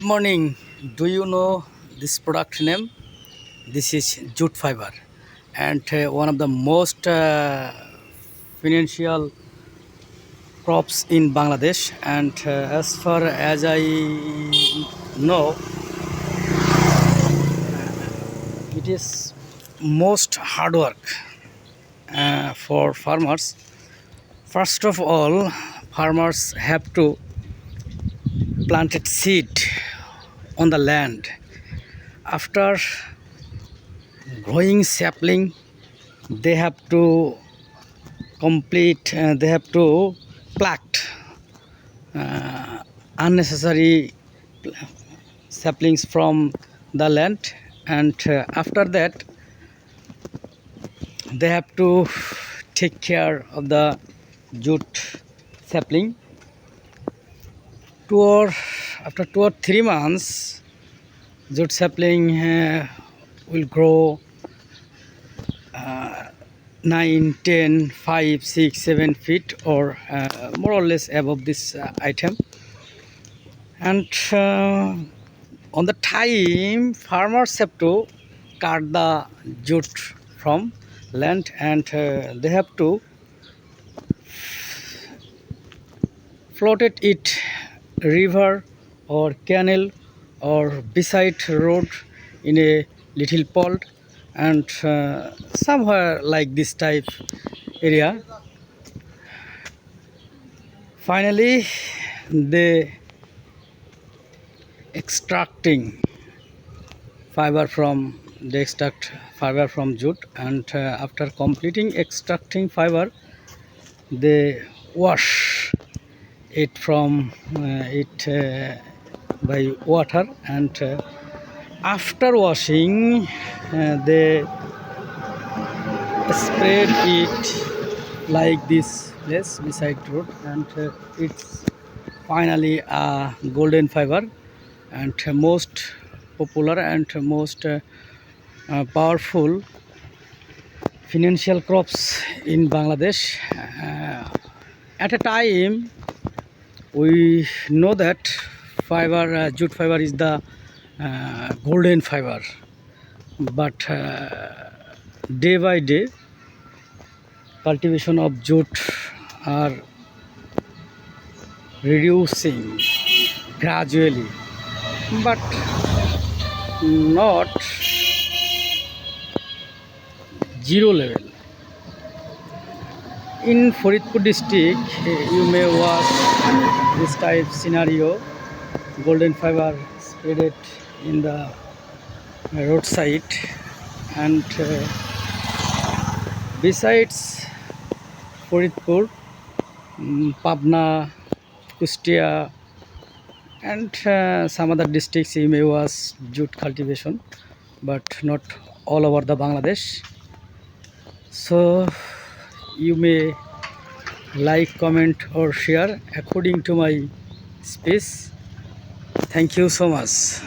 Morning. Do you know this product name? This is jute fiber, and one of the most financial crops in Bangladesh. And as far as I know, it is most hard work for farmers. First of all, farmers have to plant a seed on the land. After growing sapling, they have to they have to pluck unnecessary saplings from the land, and after that they have to take care of the jute sapling. After 2 or 3 months, jute sapling will grow 9, 10, 5, 6, 7 feet, or more or less above this item. And on the time, farmers have to cut the jute from land, and they have to float it river or canal or beside road in a little pond, and somewhere like this type area. Finally, they extracting they extract fiber from jute, and after completing extracting fiber, they wash it from it by water, and after washing they spread it like this place beside road, and it's finally a golden fiber, and most popular and most powerful financial crops in Bangladesh. At a time, we know that jute fiber is the golden fiber, but day by day, cultivation of jute are reducing gradually, but not zero level. In Faridpur district, you may watch this type scenario. Golden fiber spreaded in the roadside, and besides Faridpur, Pabna, Kustia, and some other districts you may watch jute cultivation, but not all over the Bangladesh. So you may like, comment or share according to my space. Thank you so much.